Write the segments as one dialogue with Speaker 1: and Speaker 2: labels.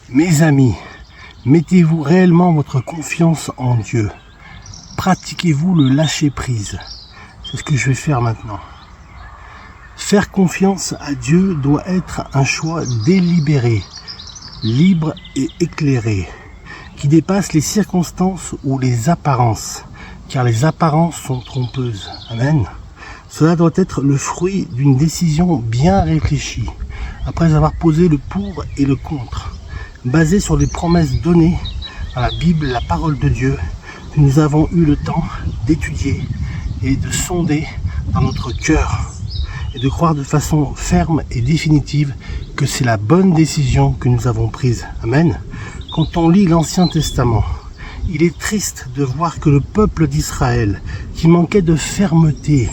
Speaker 1: Mes amis, mettez-vous réellement votre confiance en Dieu. Pratiquez-vous le lâcher-prise. C'est ce que je vais faire maintenant. Faire confiance à Dieu doit être un choix délibéré, libre et éclairé, qui dépasse les circonstances ou les apparences, car les apparences sont trompeuses. Amen. Cela doit être le fruit d'une décision bien réfléchie, après avoir posé le pour et le contre, basée sur les promesses données dans la Bible, la parole de Dieu, que nous avons eu le temps d'étudier et de sonder dans notre cœur, et de croire de façon ferme et définitive que c'est la bonne décision que nous avons prise. Amen. Quand on lit l'Ancien Testament, il est triste de voir que le peuple d'Israël, qui manquait de fermeté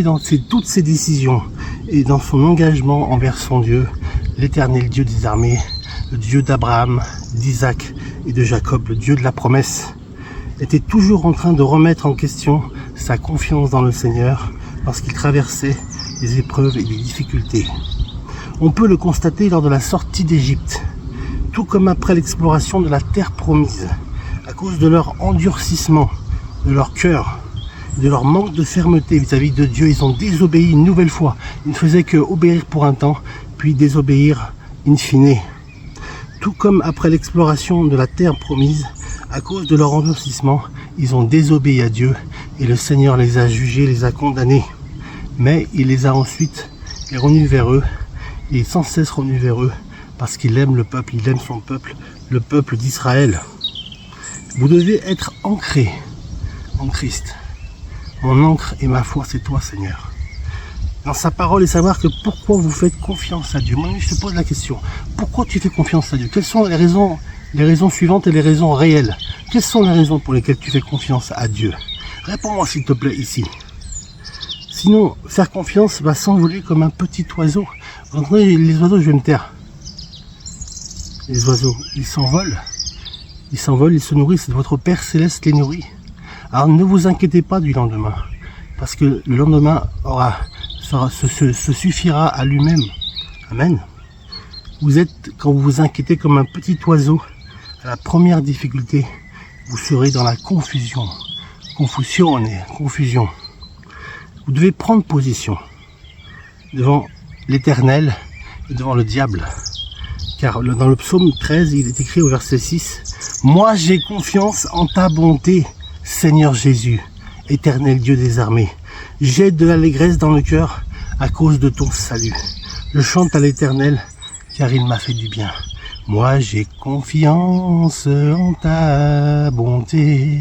Speaker 1: dans toutes ses décisions et dans son engagement envers son Dieu, l'Éternel Dieu des armées, le Dieu d'Abraham, d'Isaac et de Jacob, le Dieu de la promesse, était toujours en train de remettre en question sa confiance dans le Seigneur lorsqu'il traversait les épreuves et les difficultés. On peut le constater lors de la sortie d'Égypte, tout comme après l'exploration de la terre promise, à cause de leur endurcissement, de leur cœur, de leur manque de fermeté vis-à-vis de Dieu. Ils ont désobéi une nouvelle fois. Ils ne faisaient que obéir pour un temps, puis désobéir in fine. Tout comme après l'exploration de la terre promise, à cause de leur endurcissement, ils ont désobéi à Dieu et le Seigneur les a jugés, les a condamnés. Mais il les a ensuite revenus vers eux, et sans cesse revenus vers eux, parce qu'il aime le peuple, il aime son peuple, le peuple d'Israël. Vous devez être ancré en Christ. Mon ancre et ma foi, c'est toi, Seigneur. Dans sa parole, et savoir que pourquoi vous faites confiance à Dieu. Moi, je te pose la question. Pourquoi tu fais confiance à Dieu? Quelles sont les raisons suivantes et les raisons réelles? Quelles sont les raisons pour lesquelles tu fais confiance à Dieu? Réponds-moi, s'il te plaît, ici. Sinon, faire confiance va s'envoler comme un petit oiseau. Vous entendez les oiseaux, je vais me taire. Les oiseaux, ils s'envolent, ils se nourrissent, votre Père Céleste les nourrit. Alors ne vous inquiétez pas du lendemain, parce que le lendemain se suffira à lui-même. Amen. Vous êtes, quand vous vous inquiétez comme un petit oiseau, à la première difficulté, vous serez dans la confusion. Confusion. Vous devez prendre position devant l'Éternel et devant le diable. Car dans le psaume 13, il est écrit au verset 6, « Moi j'ai confiance en ta bonté, Seigneur Jésus, Éternel Dieu des armées. J'ai de l'allégresse dans le cœur à cause de ton salut. Je chante à l'Éternel, car il m'a fait du bien. Moi j'ai confiance en ta bonté.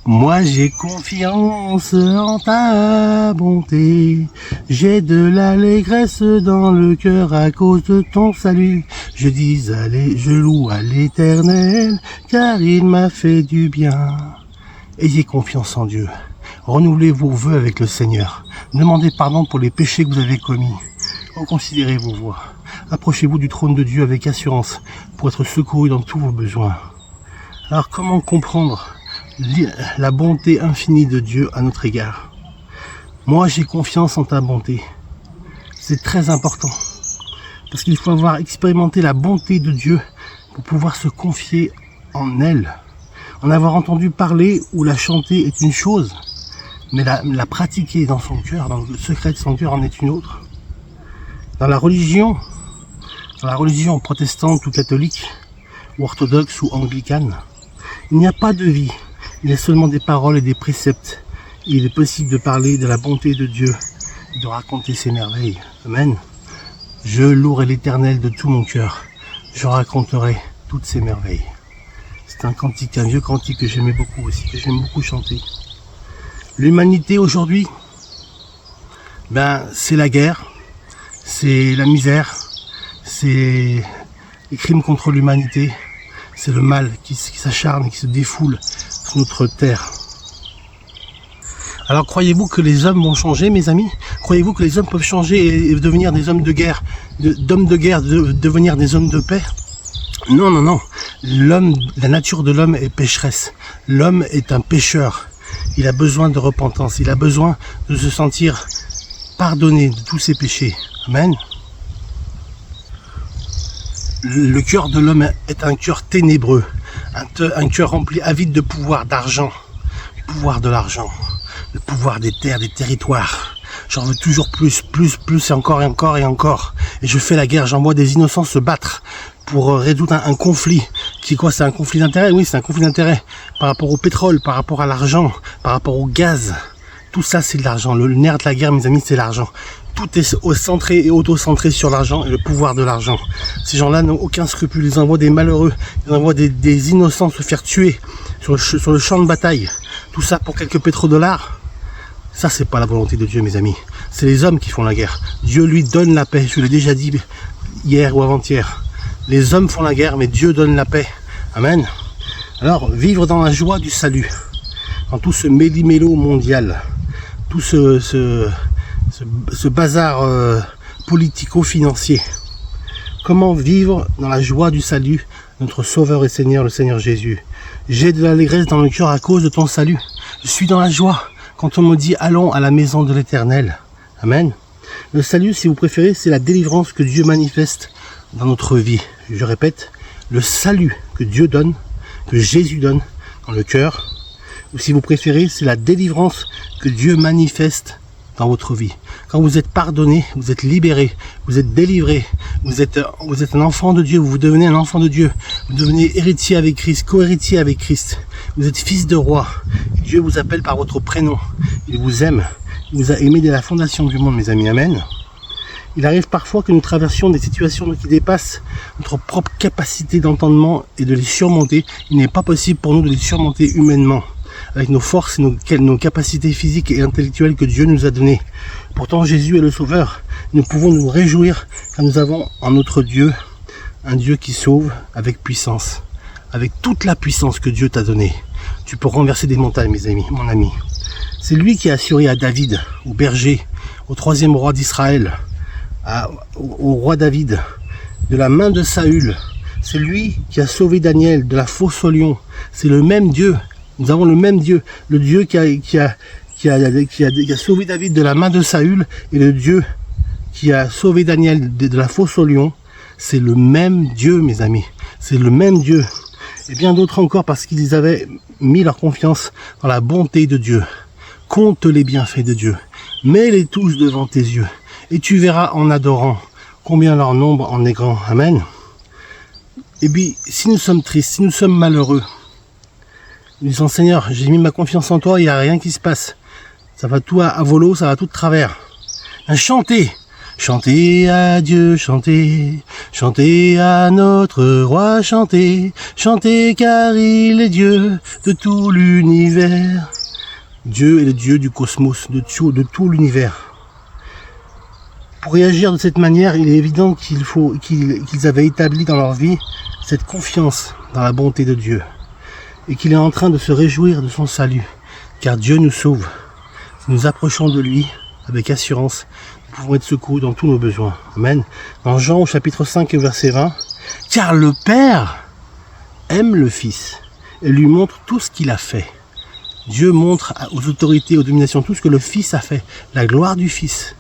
Speaker 1: Moi j'ai confiance en ta bonté. J'ai de l'allégresse dans le cœur à cause de ton salut. Je dis allez, je loue à l'Éternel, car il m'a fait du bien. » Ayez confiance en Dieu. Renouvelez vos vœux avec le Seigneur. Demandez pardon pour les péchés que vous avez commis. Reconsidérez vos voies. Approchez-vous du trône de Dieu avec assurance pour être secouru dans tous vos besoins. Alors comment comprendre la bonté infinie de Dieu à notre égard? Moi j'ai confiance en ta bonté. C'est très important. Parce qu'il faut avoir expérimenté la bonté de Dieu pour pouvoir se confier en elle. En avoir entendu parler ou la chanter est une chose, mais la pratiquer dans son cœur, dans le secret de son cœur en est une autre. Dans la religion protestante ou catholique, ou orthodoxe ou anglicane, il n'y a pas de vie, il y a seulement des paroles et des préceptes. Et il est possible de parler de la bonté de Dieu, de raconter ses merveilles. Amen. Je louerai l'Éternel de tout mon cœur, je raconterai toutes ses merveilles. C'est un cantique, un vieux cantique que j'aimais beaucoup aussi, que j'aime beaucoup chanter. L'humanité aujourd'hui, c'est la guerre, c'est la misère, c'est les crimes contre l'humanité, c'est le mal qui s'acharne, qui se défoule sur notre terre. Alors croyez-vous que les hommes vont changer, mes amis? Croyez-vous que les hommes peuvent changer et devenir des hommes de guerre, devenir des hommes de paix? Non, non, non. La nature de l'homme est pécheresse. L'homme est un pécheur. Il a besoin de repentance. Il a besoin de se sentir pardonné de tous ses péchés. Amen. le cœur de l'homme est un cœur ténébreux, un cœur rempli, avide de pouvoir, d'argent, le pouvoir de l'argent, le pouvoir des terres, des territoires. J'en veux toujours plus et encore et encore et encore. Et je fais la guerre, j'envoie des innocents se battre pour résoudre un conflit. Qui est quoi? C'est un conflit d'intérêt? Oui, c'est un conflit d'intérêt par rapport au pétrole, par rapport à l'argent, par rapport au gaz. Tout ça, c'est de l'argent. Le nerf de la guerre, mes amis, c'est l'argent. Tout est centré et auto-centré sur l'argent et le pouvoir de l'argent. Ces gens-là n'ont aucun scrupule. Ils envoient des malheureux, ils envoient des innocents se faire tuer sur le champ de bataille. Tout ça pour quelques pétrodollars. Ça, c'est pas la volonté de Dieu, mes amis. C'est les hommes qui font la guerre. Dieu, lui, donne la paix. Je l'ai déjà dit hier ou avant-hier. Les hommes font la guerre, mais Dieu donne la paix. Amen. Alors, vivre dans la joie du salut, dans tout ce méli-mélo mondial, tout ce bazar politico-financier. Comment vivre dans la joie du salut, notre Sauveur et Seigneur, le Seigneur Jésus. J'ai de l'allégresse dans le cœur à cause de ton salut. Je suis dans la joie quand on me dit allons à la maison de l'Éternel. Amen. Le salut, si vous préférez, c'est la délivrance que Dieu manifeste dans notre vie. Je répète, le salut que Dieu donne, que Jésus donne dans le cœur, ou si vous préférez, c'est la délivrance que Dieu manifeste dans votre vie. Quand vous êtes pardonné, vous êtes libéré, vous êtes délivré, vous êtes un enfant de Dieu, vous devenez un enfant de Dieu, vous devenez héritier avec Christ, co-héritier avec Christ, vous êtes fils de roi. Dieu vous appelle par votre prénom, il vous aime, il vous a aimé dès la fondation du monde, mes amis, amen. Il arrive parfois que nous traversions des situations qui dépassent notre propre capacité d'entendement et de les surmonter. Il n'est pas possible pour nous de les surmonter humainement, avec nos forces et nos capacités physiques et intellectuelles que Dieu nous a données. Pourtant, Jésus est le Sauveur. Nous pouvons nous réjouir car nous avons en notre Dieu un Dieu qui sauve avec puissance, avec toute la puissance que Dieu t'a donnée. Tu peux renverser des montagnes, mes amis, mon ami. C'est lui qui a assuré à David, au berger, au 3e roi d'Israël, au roi David, de la main de Saül. C'est lui qui a sauvé Daniel de la fosse au lion. C'est le même Dieu. Nous avons le même Dieu. Le Dieu qui a sauvé David de la main de Saül et le Dieu qui a sauvé Daniel de la fosse au lion. C'est le même Dieu, mes amis. C'est le même Dieu. Et bien d'autres encore parce qu'ils avaient mis leur confiance dans la bonté de Dieu. Compte les bienfaits de Dieu. Mets-les tous devant tes yeux. Et tu verras en adorant combien leur nombre en est grand. Amen. Et puis, si nous sommes tristes, si nous sommes malheureux, nous disons, Seigneur, j'ai mis ma confiance en toi, il n'y a rien qui se passe. Ça va tout à volo, ça va tout de travers. Chantez. Chantez à Dieu, chantez. Chantez à notre roi, chantez. Chantez car il est Dieu de tout l'univers. Dieu est le Dieu du cosmos, de tout l'univers. Pour réagir de cette manière, il est évident qu'ils avaient établi dans leur vie cette confiance dans la bonté de Dieu. Et qu'il est en train de se réjouir de son salut. Car Dieu nous sauve. Si nous approchons de lui avec assurance, nous pouvons être secourus dans tous nos besoins. Amen. Dans Jean au chapitre 5 et verset 20. Car le Père aime le Fils et lui montre tout ce qu'il a fait. Dieu montre aux autorités, aux dominations, tout ce que le Fils a fait. La gloire du Fils.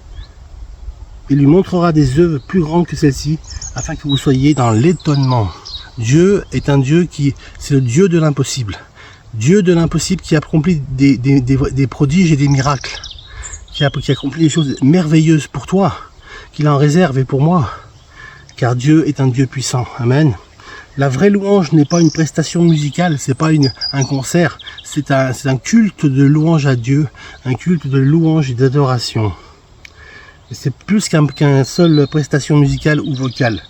Speaker 1: Il lui montrera des œuvres plus grandes que celles-ci, afin que vous soyez dans l'étonnement. Dieu est un Dieu c'est le Dieu de l'impossible. Dieu de l'impossible qui accomplit des prodiges et des miracles. Qui accomplit des choses merveilleuses pour toi, qu'il en réserve et pour moi. Car Dieu est un Dieu puissant. Amen. La vraie louange n'est pas une prestation musicale, c'est pas un concert, c'est un culte de louange à Dieu, un culte de louange et d'adoration. C'est plus qu'une seule prestation musicale ou vocale.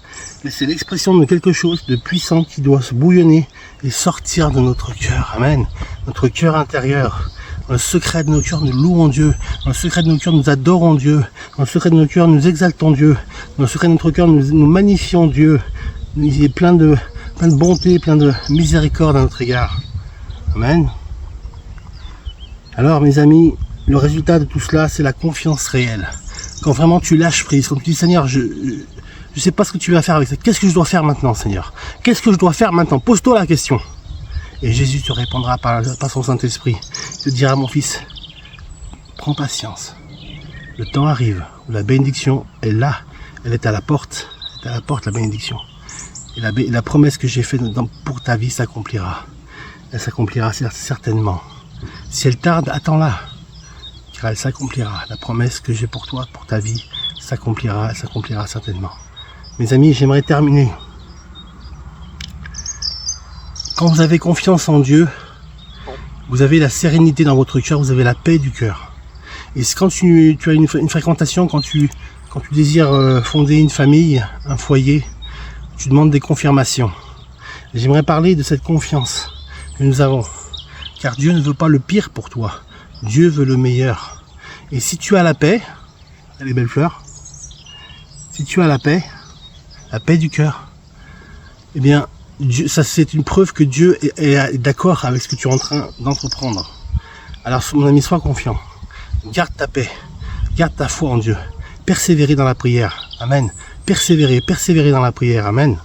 Speaker 1: Mais c'est l'expression de quelque chose de puissant qui doit se bouillonner et sortir de notre cœur. Amen. Notre cœur intérieur. Dans le secret de nos cœurs, nous louons Dieu. Dans le secret de nos cœurs, nous adorons Dieu. Dans le secret de nos cœurs, nous exaltons Dieu. Dans le secret de notre cœur, nous magnifions Dieu. Il est plein de bonté, plein de miséricorde à notre égard. Amen. Alors, mes amis, le résultat de tout cela, c'est la confiance réelle. Quand vraiment tu lâches prise, quand tu dis Seigneur, je ne sais pas ce que tu vas faire avec ça. Qu'est-ce que je dois faire maintenant, Seigneur? Qu'est-ce que je dois faire maintenant? Pose-toi la question. Et Jésus te répondra par son Saint-Esprit. Il te dira, mon fils, prends patience. Le temps arrive où la bénédiction est là. Elle est à la porte. Elle est à la porte, la bénédiction. Et la promesse que j'ai faite pour ta vie s'accomplira. Elle s'accomplira certainement. Si elle tarde, attends-la. Car elle s'accomplira. La promesse que j'ai pour toi, pour ta vie, s'accomplira. Elle s'accomplira certainement. Mes amis, j'aimerais terminer. Quand vous avez confiance en Dieu, vous avez la sérénité dans votre cœur, vous avez la paix du cœur. Et quand tu as une fréquentation, quand tu désires fonder une famille, un foyer, tu demandes des confirmations. J'aimerais parler de cette confiance que nous avons. Car Dieu ne veut pas le pire pour toi. Dieu veut le meilleur. Et si tu as la paix, les belles fleurs, si tu as la paix du cœur, eh bien, Dieu, ça c'est une preuve que Dieu est d'accord avec ce que tu es en train d'entreprendre. Alors mon ami, sois confiant. Garde ta paix. Garde ta foi en Dieu. Persévérer dans la prière. Amen. Persévérer dans la prière. Amen.